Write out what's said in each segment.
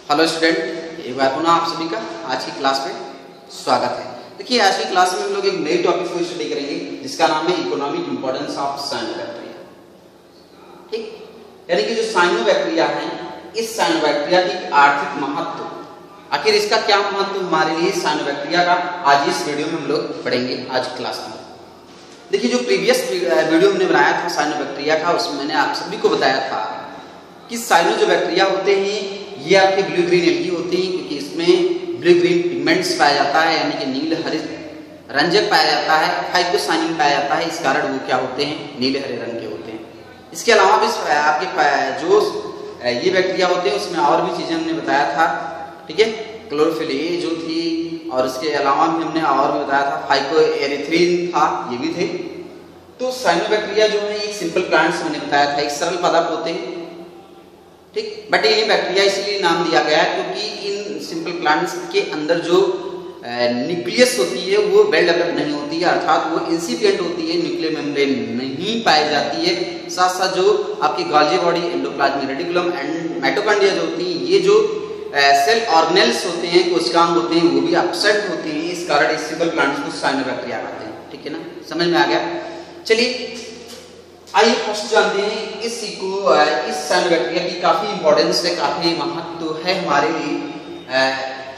Hello student, एक बार पुनः आप सभी का आज की क्लास में स्वागत है। देखिए, आज की क्लास में हम लोग एक नई टॉपिक को स्टडी करेंगे जिसका नाम है इकोनॉमिक इंपॉर्टेंस ऑफ साइनोबैक्टीरिया। ठीक, यानी कि जो साइनोबैक्टीरिया है, इस साइनोबैक्टीरिया की आर्थिक महत्व, आखिर इसका क्या महत्व हमारे लिए साइनोबैक्टीरिया का, आज इस वीडियो में हम लोग पढ़ेंगे आज क्लास में। देखिए, जो प्रीवियस वीडियो हमने बनाया था साइनोबैक्टीरिया का, उसमें मैंने आप सभी को बताया था कि साइनो जो बैक्टीरिया होते हैं ये आपके ब्लू ग्रीन एल्गी होते हैं, क्योंकि इसमें ब्लू ग्रीन पिगमेंट्स पाया जाता है, यानी कि नील हरित रंजक पाया जाता है, फाइकोसाइनिन पाया जाता है। इस कारण वो क्या होते हैं, नीले हरे रंग के होते हैं। इसके अलावा भी आपके जो ये बैक्टीरिया होते हैं उसमें और भी चीजें हमने बताया था। ठीक है, क्लोरोफिल ए जो थी, और इसके अलावा भी हमने और भी बताया था, फाइकोएरिथ्रिन था, ये भी थे। तो साइनोबैक्टीरिया जो है एक सिंपल प्लांट्स मैंने बताया था, एक सरल पदार्थ होते हैं। ठीक, बट ये बैक्टीरिया इसलिए नाम दिया गया है क्योंकि इन सिंपल प्लांट्स के अंदर जो न्यूक्लियस होती है वो वेल डेवलप नहीं होती है, अर्थात वो इंसिपिएंट होती है, न्यूक्लियर मेम्ब्रेन नहीं पाई जाती है। साथ साथ जो आपकी Golgi body, endoplasmic reticulum and mitochondria जो होती है, ये जो सेल ऑर्गेनेल्स होते हैं, कोशिकांग होते हैं, वो भी एब्सेंट होते हैं। इस कारण इस सिंपल प्लांट्स को साइनोबैक्टीरिया कहते हैं। ठीक है ना, समझ में आ गया। चलिए आइए फर्स्ट जानते हैं इस साइनोबैक्टीरिया की काफी इंपॉर्टेंस है, काफी महत्व है हमारे लिए।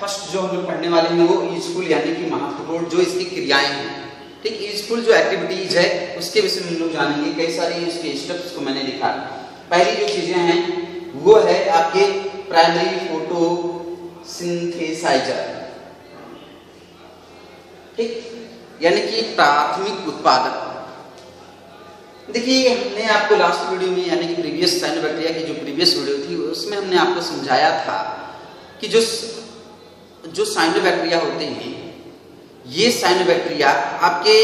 फर्स्ट जो हम लोग पढ़ने वाले हैं वो यूजफुल यानी कि महत्वपूर्ण जो इसकी क्रियाएं हैं। ठीक, यूजफुल जो एक्टिविटीज है उसके विषय में हम लोग जानेंगे। कई सारी इसके स्टेप्स को मैंने लिखा। पहली जो चीजें हैं वो है आपके प्राइमरी फोटो सिंथेसाइजर। ठीक, यानी कि प्राथमिक उत्पादक। देखिए, हमने आपको लास्ट वीडियो में यानी कि प्रीवियस साइनोबैक्टीरिया की जो प्रीवियस वीडियो थी उसमें हमने आपको समझाया था कि जो साइनोबैक्टीरिया होते हैं, ये साइनोबैक्टीरिया आपके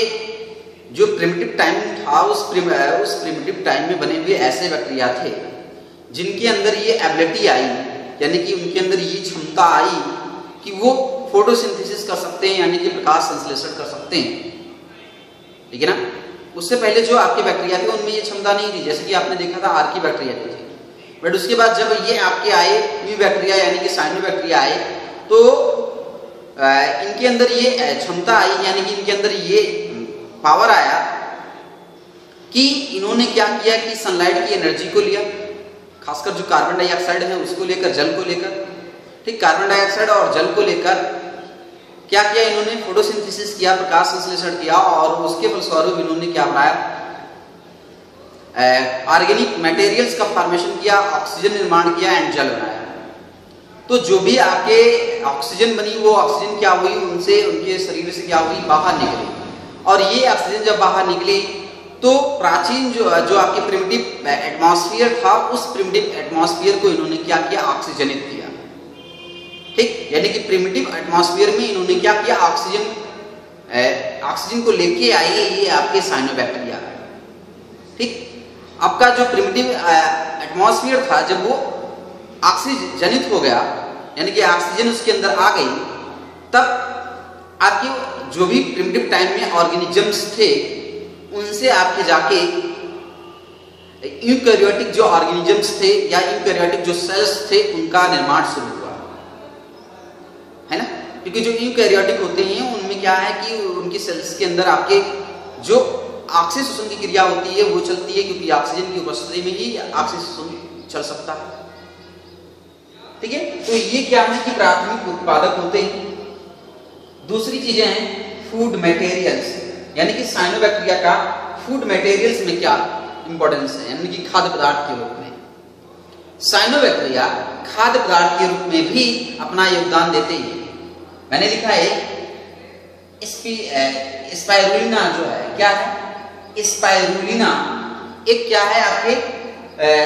जो प्रिमिटिव टाइम था उस प्रिमिटिव टाइम में बने हुए ऐसे बैक्टीरिया थे जिनके अंदर ये एबिलिटी आई, यानी कि उनके अंदर ये क्षमता आई कि वो फोटोसिंथेसिस कर सकते हैं, यानी कि प्रकाश संश्लेषण कर सकते हैं। ठीक है ना। उससे पहले जो आपके बैक्टीरिया थे उनमें ये क्षमता नहीं थी, जैसे कि आपने देखा था आर्की बैक्टीरिया जो थे। बट उसके बाद जब ये आपके आए न्यू बैक्टीरिया यानी कि साइनोबैक्टीरिया आए, तो इनके अंदर ये क्षमता आई, यानी कि इनके अंदर ये पावर आया कि इन्होंने क्या किया कि सनलाइट की एनर्जी को लिया, खासकर जो कार्बन डाइऑक्साइड है उसको लेकर, जल को लेकर। ठीक, कार्बन डाइऑक्साइड और जल को लेकर क्या किया, इन्होंने फोटोसिंथेसिस किया, प्रकाश संश्लेषण किया, और उसके फलस्वरूप इन्होंने क्या बनाया, ऑर्गेनिक मटेरियल्स का फॉर्मेशन किया, ऑक्सीजन निर्माण किया एंड जल बनाया। तो जो भी आपके ऑक्सीजन बनी वो ऑक्सीजन क्या हुई, उनसे उनके शरीर से क्या हुई, बाहर निकली। और ये ऑक्सीजन जब बाहर निकली तो प्राचीन जो आपके प्रिमिटिव एटमॉस्फेयर था, उस प्रिमिटिव एटमॉस्फेयर को इन्होंने क्या किया, ऑक्सीजनित किया। ठीक, यानी कि प्रिमिटिव एटमॉस्फेयर में इन्होंने क्या किया, ऑक्सीजन को लेके आए ये आपके साइनोबैक्टीरिया। ठीक, आपका जो प्रिमिटिव एटमॉस्फेयर था जब वो ऑक्सीजनित हो गया, यानी कि ऑक्सीजन उसके अंदर आ गई, तब आपके जो भी प्रिमिटिव टाइम में ऑर्गेनिजम्स थे उनसे आपके जाके यूकैरियोटिक जो ऑर्गेनिजम्स थे या यूकैरियोटिक जो सेल्स थे उनका निर्माण शुरू हुआ, है ना। क्योंकि जो यूकैरियोटिक होते हैं उनमें क्या है कि उनकी सेल्स के अंदर आपके जो ऑक्सीजन की क्रिया होती है वो चलती है, क्योंकि ऑक्सीजन की उपस्थिति में ही ऑक्सीजन चल सकता है। ठीक है, तो ये क्या है कि प्राथमिक उत्पादक होते हैं। दूसरी चीजें हैं फूड मटेरियल्स, यानी कि साइनोबैक्टीरिया का फूड मटेरियल्स में क्या इंपॉर्टेंस है, यानी कि खाद्य पदार्थ के रूप में। साइनोबैक्टीरिया खाद्य पदार्थ के रूप में भी अपना योगदान देते हैं। मैंने लिखा है स्पाइरुलिना जो है, क्या है स्पाइरुलिना, एक क्या है आपके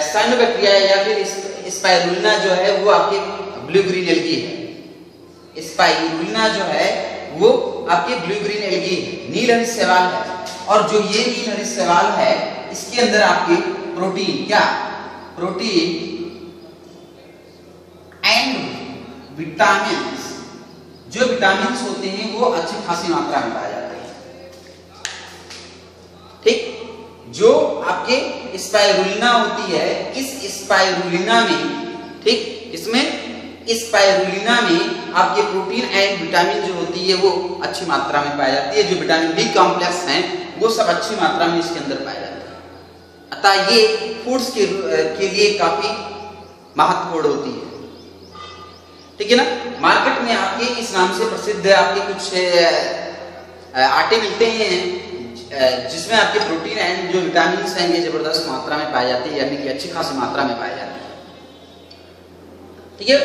साइनोबैक्टीरिया या फिर स्पाइरुलिना जो है वो आपके ब्लू ग्रीन एल्गी है। स्पाइरुलिना जो है वो आपके ब्लू ग्रीन एल्गी है, नील हरित शैवाल है। और जो ये नील हरित शैवाल है इसके अंदर आपके प्रोटीन, क्या प्रोटीन एंड विटामिन, जो विटामिन होते हैं वो अच्छी खासी मात्रा में पाए जाते हैं। ठीक, जो आपके स्पाइरुलिना होती है, इस स्पाइरुलिना में, ठीक, इसमें स्पाइरुलिना में आपके प्रोटीन एंड विटामिन जो होती है वो अच्छी मात्रा में पाई जाती है। जो विटामिन बी कॉम्प्लेक्स हैं वो सब अच्छी मात्रा में इसके अंदर पाए जाते हैं। अतः ये फूड्स के लिए काफी महत्वपूर्ण होती है। ठीक है ना। मार्केट में आपके इस नाम से प्रसिद्ध आपके कुछ आटे मिलते हैं जिसमें आपके प्रोटीन एंड जो विटामिन हैं ये जबरदस्त मात्रा में पाए जाते हैं, यानी कि अच्छी खासी मात्रा में पाए जाते हैं। ठीक है।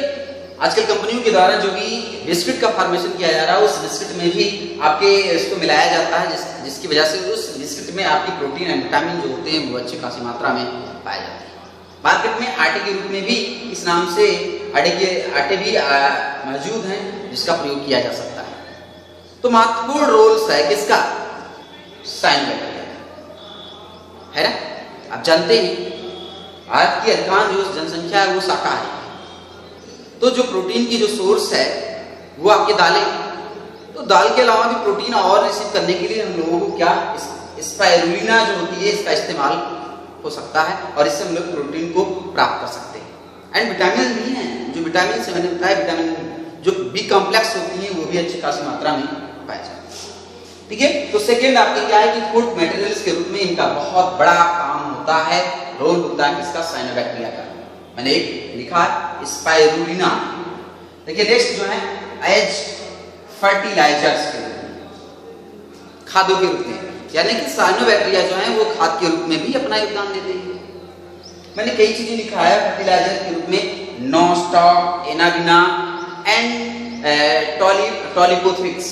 आजकल कंपनियों के द्वारा जो भी बिस्किट का फॉर्मेशन किया जा रहा है उस बिस्किट में भी आपके इसको मिलाया जाता है जिसकी वजह से उस बिस्किट में आपकी प्रोटीन एंड विटामिन जो होते हैं वो अच्छी खासी मात्रा में पाए जाते हैं। मार्केट में आटे के रूप में भी इस नाम से आटे भी मौजूद हैं जिसका प्रयोग किया जा सकता है। तो महत्वपूर्ण रोल्स है किसका? साइनोबैक्टीरिया का, है ना। आप जानते हैं आज की अधिकांश जो जनसंख्या है वो शाकाहारी है। तो जो प्रोटीन की जो सोर्स है वो आपके दालें, तो दाल के अलावा भी प्रोटीन और रिसीव करने के लिए हम लोगों को क्या स्पाइरुलिना जो होती है इसका इस्तेमाल हो सकता है और इससे हम लोग प्रोटीन को प्राप्त कर सकते हैं। एंड विटामिन भी हैं, जो विटामिन से मैंने बताया विटामिन जो बी कॉम्प्लेक्स होती हैं वो भी अच्छी खासी मात्रा में पाए जाते हैं। ठीक है। तो सेकेंड आपके क्या है कि फूड मटेरियल्स के रूप में इनका बहुत बड़ा काम होता है, रोल होता है किसका? साइनोबैक्टीरिया का। मैंने एक लिखा स्पाइरुलिना। देखिए नेक्स्ट जो है एज फर्टिलाइजर्स के रूप में, खादों के रूप में, यानी कि साइनोबैक्टीरिया जो है वो खाद के रूप में भी अपना योगदान देते हैं। मैंने कई चीजें लिखा है फर्टिलाइजर के रूप में, नॉस्टॉक, एनाबिना एंड टॉलिपोथ्रिक्स,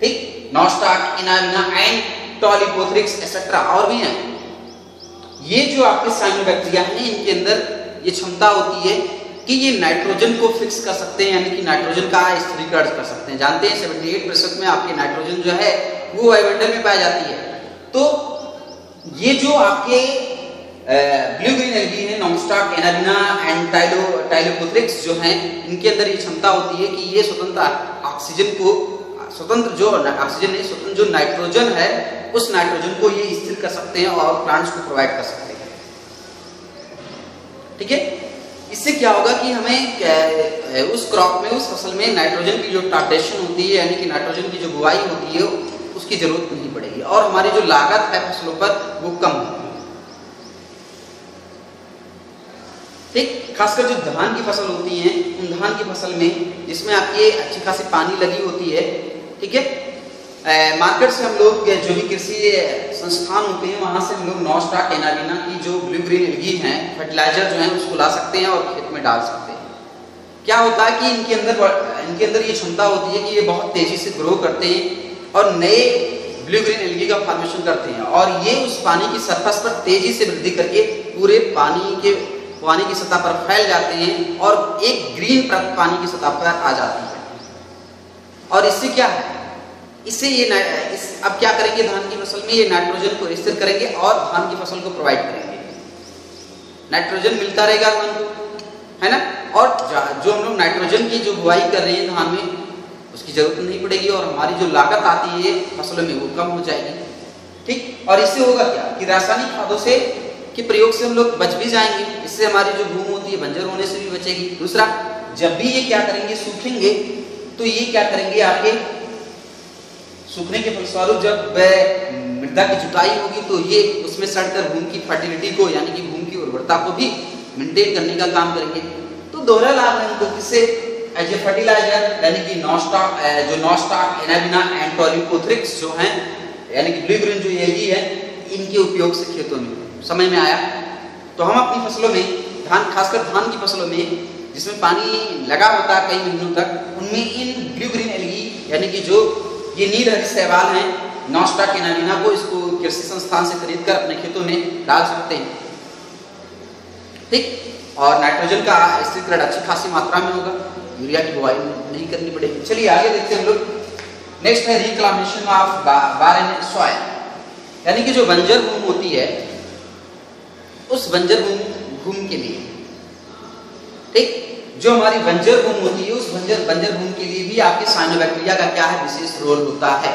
ठीक, नॉस्टॉक, एनाबिना एंड टॉलिपोथ्रिक्स एक्सेट्रा और भी हैं। ये जो आपके साइनोबैक्टीरिया हैं इनके अंदर ये क्षमता होती है कि ये नाइट्रोजन को फिक्स कर सकते हैं, यानी कि नाइट्रोजन का स्थिरीकरण कर सकते हैं। जानते हैं 78% में आपके नाइट्रोजन जो है वो वायुमंडल में पाई जाती है। तो ये जो आपके ब्लू ग्रीन एल्गी है, नॉस्टॉक, एनाबिना एंड टाइलोपोथ्रिक्स जो हैं इनके अंदर ये क्षमता होती है कि ये स्वतंत्र ऑक्सीजन को स्वतंत्र जो नाइट्रोजन है उस नाइट्रोजन को ये स्थिर कर सकते हैं और प्लांट्स को प्रोवाइड कर सकते हैं। ठीक है। इससे क्या होगा कि हमें उस क्रॉप में, उस फसल में नाइट्रोजन की जो टाटेशन होती है, यानी कि नाइट्रोजन की जो बुआई होती है उसकी जरूरत नहीं पड़ेगी और हमारी जो लागत है फसलों पर वो कम होगी। ठीक। खासकर जो धान की फसल होती है उन धान की फसल में जिसमें आपकी अच्छी खासी पानी लगी होती है, ठीक है, मार्केट से हम लोग जो भी कृषि संस्थान होते हैं वहां से हम लोग नॉस्टॉक, एनाबिना की जो ब्लू ग्रीन एल्गी हैं फर्टिलाइजर जो है उसको ला सकते हैं और खेत में डाल सकते हैं। क्या होता है कि इनके अंदर ये क्षमता होती है कि ये बहुत तेजी से ग्रो करते हैं और नए ब्लू ग्रीन एल्गी का फॉर्मेशन करते हैं और ये उस पानी की सरफेस पर तेजी से वृद्धि करके पूरे पानी की सतह पर फैल जाते हैं और एक ग्रीन परत पानी की सतह पर आ जाती है। और इससे क्या है, इससे ये अब क्या करेंगे धान की फसल में ये नाइट्रोजन को स्थिर करेंगे और धान की फसल को प्रोवाइड करेंगे। नाइट्रोजन मिलता रहेगा धान को, है ना। और जो हम लोग नाइट्रोजन की जो बुआई कर रहे हैं धान में उसकी जरूरत नहीं पड़ेगी और हमारी जो लागत आती है फसलों में वो कम हो जाएगी। ठीक। और इससे होगा क्या कि रासायनिक खादों से के प्रयोग से हम लोग बच भी जाएंगे। इससे हमारी जो भूमि होती है बंजर होने से भी बचेगी। दूसरा, जब भी ये क्या करेंगे सूखेंगे तो ये क्या करेंगे, आपके सूखने के फलस्वरूप जब मृदा की जुताई होगी तो ये उसमें सड़कर भूमि की फर्टिलिटी को, यानी कि भूमि की उर्वरता को भी मेंटेन करने का काम करेंगे। तो दोहरा लाभ है उनको किससे? एज ए फर्टिलाइजर, यानी कि नॉस्टॉक, एनाबिना एंड टॉलिपोथ्रिक्स जो हैं, यानी कि ब्लू ग्रीन जो एल्गी है, इनके उपयोग से खेतों में समय में आया। तो हम अपनी फसलों में खासकर धान की फसलों में जिसमें पानी लगा होता है कई महीनों तक, उनमें इन ब्लू ग्रीन एल्गी यानी कि जो ये नील हरी शैवाल हैं नॉस्टॉक, एनाबिना को इसको कृषि संस्थान से खरीद कर अपने खेतों में डाल सकते हैं। ठीक। और नाइट्रोजन का स्थिरीकरण अच्छी खासी मात्रा में होगा, यूरिया की बुआई नहीं करनी पड़ेगी। चलिए आगे देखते हैं हम लोग। नेक्स्ट है रिक्लामेशन ऑफ बारन सॉइल, यानी कि जो बंजर भूमि होती है उस बंजर भूमि के लिए, ठीक, जो हमारी बंजर भूमि होती है उस बंजर भूमि के लिए भी आपके साइनोबैक्टीरिया का क्या है, विशेष रोल होता है।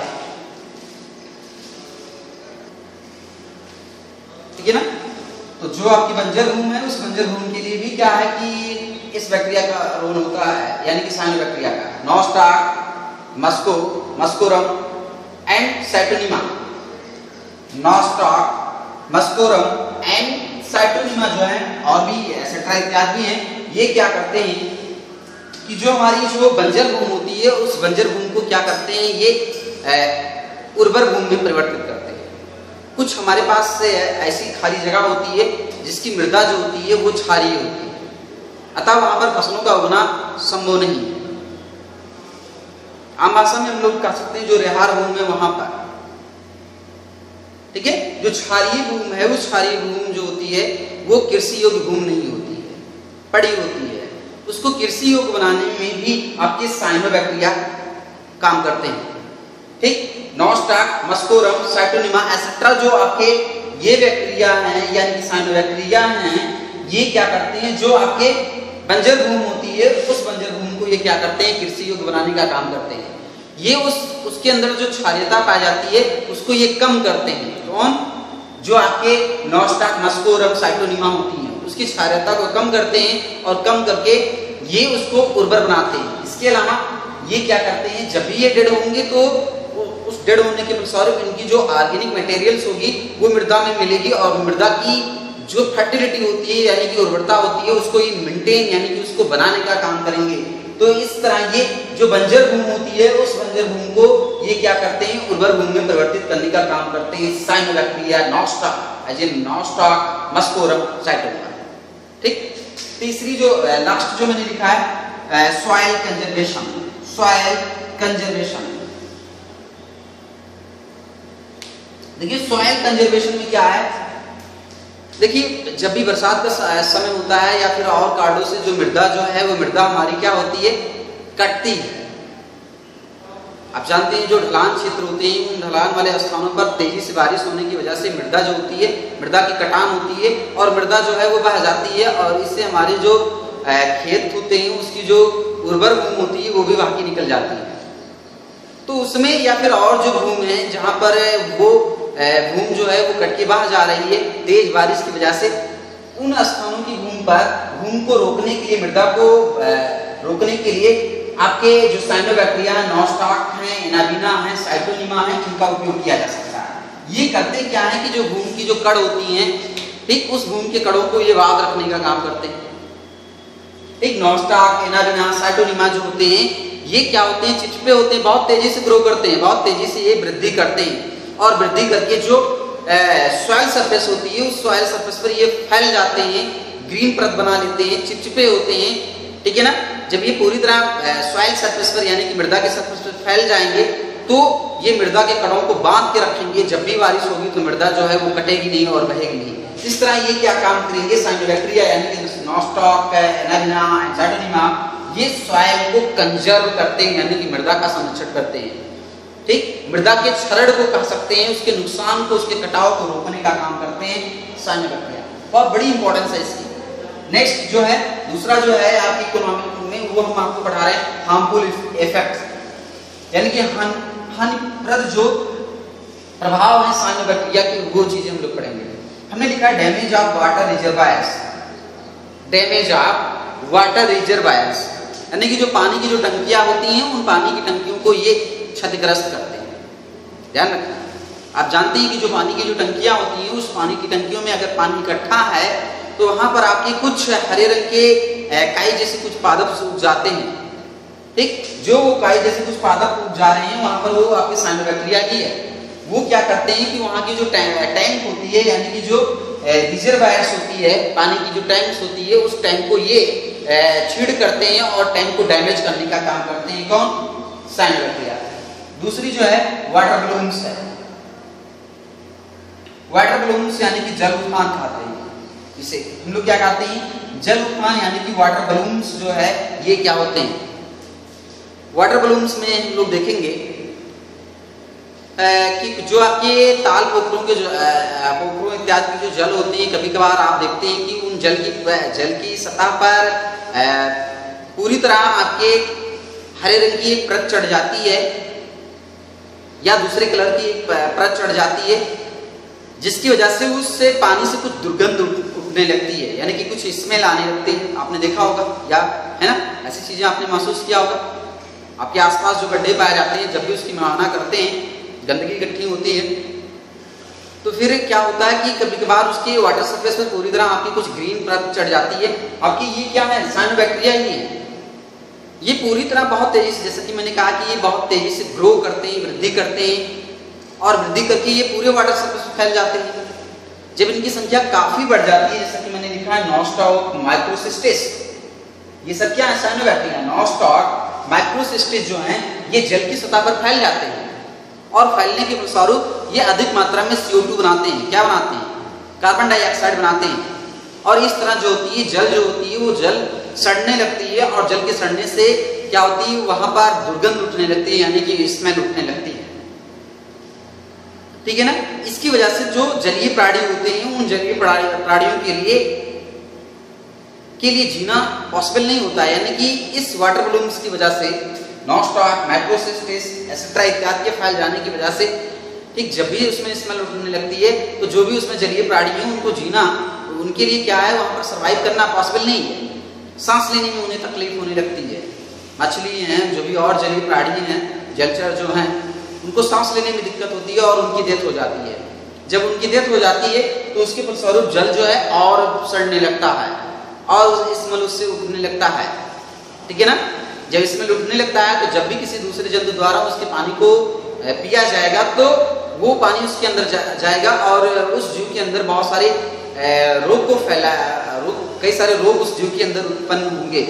ठीक है ना। तो जो आपकी बंजर भूमि है, उस बंजर भूमि के लिए भी क्या है कि इस बैक्टीरिया का रोल होता है, यानी कि साइनोबैक्टीरिया का। Nostoc, muscorum and Scytonema. Nostoc, muscorum and Scytonema जो है और भी एसेट्रा इत्यादि हैं, ये क्या करते हैं कि जो हमारी जो बंजर भूमि होती है, उस बंजर भूमि को क्या करते हैं, ये उर्वर भूमि में परिवर्तित करते हैं। कुछ हमारे पास ऐसी खाली जगह होती है जिसकी मृदा जो होती है वो क्षारीय होती है, अतः वहां पर फसलों का उगना संभव नहीं है। आम भाषा में हम लोग कह सकते हैं जो रेहार भूमि है वहां पर, ठीक है। जो क्षारीय भूमि है, वो क्षारीय भूमि जो होती है वो कृषि योग्य भूमि नहीं होती है, पड़ी होती है। उसको कृषि योग्य बनाने में भी आपके साइनोबैक्टीरिया काम करते हैं, ठीक। नॉस्टॉक, मस्कोरम, साइटोनिमा एसेट्रा जो आपके ये बैक्टीरिया हैं, यानी कि साइनोबैक्टीरिया हैं, ये क्या करते हैं, जो आपके बंजर भूमि होती है, उस बंजर भूमि को ये क्या करते हैं, कृषि योग्य बनाने का काम करते हैं। ये उसके अंदर जो क्षारीयता पाई जाती है उसको ये कम करते हैं। कौन? जो आपके नॉस्टॉक, मस्कोरम, साइटोनिमा होती हैं, उसकी क्षारीयता को कम करते हैं और कम करके ये उसको उर्वर बनाते हैं। इसके अलावा ये क्या करते हैं, जब भी ये डेड होंगे तो उस डेड होने के फलस्वरूप इनकी जो ऑर्गेनिक मटेरियल्स होगी वो मृदा में मिलेगी और मृदा की जो फर्टिलिटी होती है, यानी कि उर्वरता होती है, उसको ये मेंटेन यानी कि उसको बनाने का काम करेंगे। तो इस तरह ये जो बंजर भूमि होती है, उस बंजर भूमि को ये क्या करते हैं, उर्वर भूमि में परिवर्तित करने का काम करते हैं cyanobacteria, Nostoc, as in Nostoc, muscorum, Scytonema, ठीक। तीसरी जो लास्ट जो मैंने लिखा है सॉइल कंजर्वेशन। सॉइल कंजर्वेशन, देखिए सॉइल कंजर्वेशन में क्या है, देखिए जब भी बरसात का समय होता है या फिर और कारणों से जो मृदा जो है वो मृदा हमारी क्या होती है, कटती है। आप जानते हैं जो ढलान क्षेत्र होते हैं, उन ढलान वाले स्थानों पर तेजी से बारिश होने की वजह से मृदा जो होती है, मृदा की कटान होती है और मृदा जो है वो बह जाती है और इससे हमारे जो खेत होते हैं उसकी जो उर्वर भूमि होती है वो भी वहां की निकल जाती है। तो उसमें या फिर और जो भूमि है जहां पर वो भूमि जो है वो कट के बह जा रही है तेज बारिश की वजह से, उन स्थानों की भूमि पर भूमि को रोकने के लिए, मृदा को रोकने के लिए आपके जो साइनोबैक्टीरिया है, नॉस्टॉक है, एनाबिना है, साइटोनिमा है, इनका उपयोग किया जा सकता है। ये करते क्या है कि जो भूमि की जो कड़ होती हैं, ठीक, उस भूमि के कड़ों को ये वाद रखने का काम करते हैं। एक नॉस्टॉक, एनाबिना, साइटोनिमा जो होते हैं ये क्या होते हैं, चिपचिपे होते हैं, बहुत तेजी से ग्रो करते हैं, बहुत तेजी से ये वृद्धि करते हैं और वृद्धि करके जो सॉइल सरफेस होती है उस सॉइल सरफेस पर ये फैल जाते हैं, ग्रीन परत बना लेते हैं, चिपचिपे होते हैं, ठीक है ना। जब ये पूरी तरह सॉइल सरफेस पर यानी कि मृदा के सरफेस पर फैल जाएंगे तो ये मृदा के कणों को बांध के रखेंगे। जब भी बारिश होगी तो मृदा जो है वो कटेगी नहीं और बहेगी नहीं। इस तरह ये क्या काम करेंगे, साइनोबैक्टीरिया यानी कि नॉस्टॉक, एनाबिना, साइटोनिमा, ये सॉइल को कंजर्व करते हैं यानी कि मृदा का संरक्षण करते हैं, ठीक। मृदा के क्षरण को कह सकते हैं, उसके नुकसान को, उसके कटाव को रोकने का काम करते हैं साइनोबैक्टीरिया। बहुत बड़ी इंपॉर्टेंस है इसकी। नेक्स्ट जो है दूसरा जो है आपकी इकोनॉमिक में, वो हम आपको पढ़ा रहे हैं हार्मफुल इफेक्ट्स, यानी कि हानिप्रद जो प्रभाव है साइनोबैक्टीरिया के, वो चीजें हम लोग पढ़ेंगे। हमने लिखा है damage of water reservoirs. Damage of water reservoirs यानी कि जो पानी की जो टंकियां होती हैं, उन पानी की टंकियों को ये क्षतिग्रस्त करते हैं। ध्यान रखें, आप जानते हैं कि जो पानी की जो टंकियां होती हैं, उस पानी की टंकियों में अगर पानी इकट्ठा है तो वहां पर आपके कुछ हरे रंग के काई जैसे कुछ पादप उग जाते हैं, ठीक। जो वो काई जैसे कुछ पादप उग जा रहे हैं वहां पर वो आपके साइनोबैक्टीरिया ही है। वो क्या करते हैं कि वहां की जो टैंक होती है यानी कि जो रिजर्वायर्स होती है, पानी की जो टैंक्स होती है, उस टैंक को ये छीड़ करते हैं और टैंक को डैमेज करने का काम करते हैं। कौन? साइनोबैक्टीरिया। दूसरी जो है वाटर बलून्स है। वाटर बलून्स यानी कि जल उफान खाते हैं, इसे हम लोग क्या कहते हैं, जल उफान यानी कि वाटर बलून्स जो है ये क्या होते हैं। वाटर बलून्स में हम लोग देखेंगे कि जो आपके ताल पोखरों के पोखरों इत्यादि के जो जल होते हैं, कभी कभार आप देखते हैं कि उन जल की सतह पर पूरी तरह आपके हरे रंग की एक परत चढ़ जाती है या दूसरे कलर की एक परत चढ़ जाती है, जिसकी वजह से उससे पानी से कुछ दुर्गंध उठने लगती है, यानी कि कुछ स्मेल आने लगती है, आपने देखा होगा या है ना, ऐसी चीजें आपने महसूस किया होगा। आपके आसपास जो गड्ढे पाए जाते हैं, जब भी उसकी मुआयना करते हैं, गंदगी इकट्ठी होती है, तो फिर क्या होता है कि कभी कभार उसके वाटर सरफेस पर पूरी तरह आपकी कुछ ग्रीन परत चढ़ जाती है। आपकी ये क्या है, साइनोबैक्टीरिया ही है। ये पूरी तरह बहुत तेजी से, जैसे कि मैंने कहा कि ये बहुत तेजी से ग्रो करते हैं, वृद्धि करते हैं, और वृद्धि करके ये पूरे वाटर सरफेस पर फैल जाते हैं। जब इनकी संख्या काफी बढ़ जाती है, जैसा कि मैंने लिखा है नॉस्टॉक माइक्रोसिस्टिस, ये सब क्या है, साइनोबैक्टीरिया। नॉस्टॉक माइक्रोसिस्टिस जो हैं ये जल की सतह पर फैल जाते हैं, और फैलने के फलस्वरूप ये अधिक मात्रा में CO2 बनाते हैं। क्या बनाते हैं, कार्बन डाइऑक्साइड बनाते हैं, और इस तरह जो होती है जल जो होती है वो जल सड़ने लगती है, और जल के सड़ने से क्या होती है, वहां पर दुर्गंध उठने लगती है, यानी कि स्मेल उठने लगती है। ठीक है ना। इसकी वजह से जो जलीय प्राणी होते हैं, उन जलीय प्राणियों के लिए जीना पॉसिबल नहीं होता है, यानी कि इस वाटर बलून्स की वजह से, नॉस्टॉक माइक्रोसिस्टिस एसेट्रा इत्यादि के फैल जाने की वजह से, ठीक, जब भी उसमें स्मेल उठने लगती है तो जो भी उसमें जलीय प्राणी हैं उनको जीना, उनके लिए क्या है, वहां पर सर्वाइव करना पॉसिबल नहीं है। सांस लेने में उन्हें तकलीफ होने लगती है। मछली हैं, जो भी और जलीय प्राणी हैं, जलचर जो हैं, उनको सांस लेने में दिक्कत होती है और उनकी डेथ हो जाती है। जब उनकी डेथ हो जाती है तो उसके फलस्वरूप जल जो है और सड़ने लगता है, और स्मेल उससे उठने लगता है। ठीक है ना। जब स्मेल उठने लगता है तो जब भी किसी दूसरे जंतु द्वारा उसके पानी को पिया जाएगा तो वो पानी उसके अंदर जाएगा, और उस जीव के अंदर बहुत सारे रोग को कई सारे रोग उस जीव के अंदर उत्पन्न होंगे।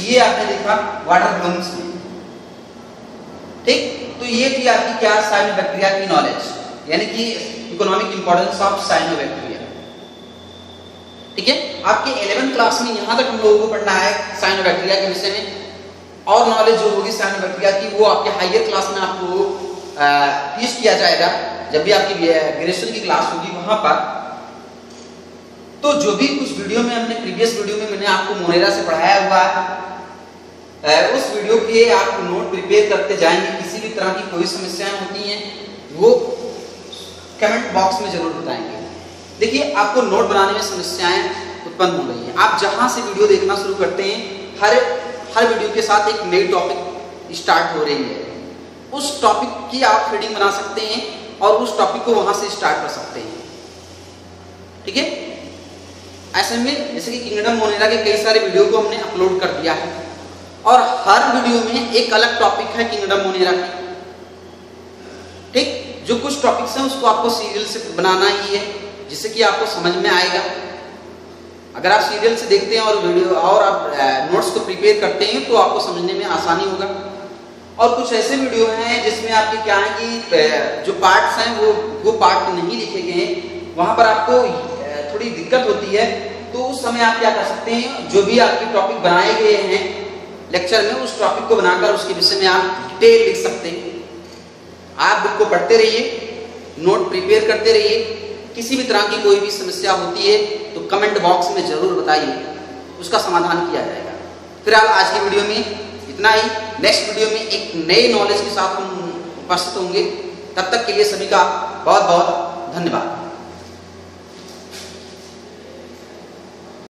ये आपने देखा वाटर बलून्स में। ठीक, तो ये थी आपकी क्या, साइनोबैक्टीरिया की नॉलेज, यानी कि इकोनॉमिक इंपॉर्टेंस ऑफ साइनोबैक्टीरिया। ठीक है। आपके 11th क्लास में यहां तक हम लोगों को पढ़ना है साइनोबैक्टीरिया के विषय में, और नॉलेज जो होगी साइनोबैक्टीरिया की वो आपके हायर क्लास में आपको टीच किया जाएगा, जब भी आपकी ग्रेजुएशन की क्लास होगी वहां पर। तो जो भी कुछ वीडियो में हमने प्रीवियस वीडियो में मैंने आपको मोनेरा से पढ़ाया हुआ है, उस वीडियो के आप नोट प्रिपेयर करते जाएंगे। किसी भी तरह की कोई समस्याएं होती हैं वो कमेंट बॉक्स में जरूर बताएंगे। देखिए, आपको नोट बनाने में समस्याएं उत्पन्न हो रही हैं, आप जहां से वीडियो देखना शुरू करते हैं, हर वीडियो के साथ एक नई टॉपिक स्टार्ट हो रही है। उस टॉपिक की आप रीडिंग बना सकते हैं और उस टॉपिक को वहां से स्टार्ट कर सकते हैं। ठीक है। ऐसे में जैसे कि किंगडम मोनेरा के कई सारे वीडियो को हमने अपलोड कर दिया है, और हर वीडियो में एक अलग टॉपिक है किंगडम मोनेरा की। ठीक, जो कुछ टॉपिक्स हैं उसको आपको सीरियल से बनाना ही है, जिससे कि आपको समझ में आएगा। अगर आप सीरियल से देखते हैं और वीडियो और आप नोट्स को प्रिपेयर करते हैं तो आपको समझने में आसानी होगा। और कुछ ऐसे वीडियो हैं जिसमें आपके क्या है कि जो पार्ट्स हैं वो पार्ट नहीं लिखे गए हैं, वहां पर आपको थोड़ी दिक्कत होती है। तो उस समय आप क्या कर सकते हैं, जो भी आपके टॉपिक बनाए गए हैं लेक्चर में, उस टॉपिक को बनाकर उसके विषय में आप डिटेल लिख सकते हैं। आप बुक को पढ़ते रहिए, नोट प्रिपेयर करते रहिए। किसी भी तरह की कोई भी समस्या होती है तो कमेंट बॉक्स में जरूर बताइए, उसका समाधान किया जाएगा। फिलहाल आज की वीडियो में इतना ही। नेक्स्ट वीडियो में एक नए नॉलेज के साथ हम उपस्थित होंगे। तब तक के लिए सभी का बहुत बहुत धन्यवाद।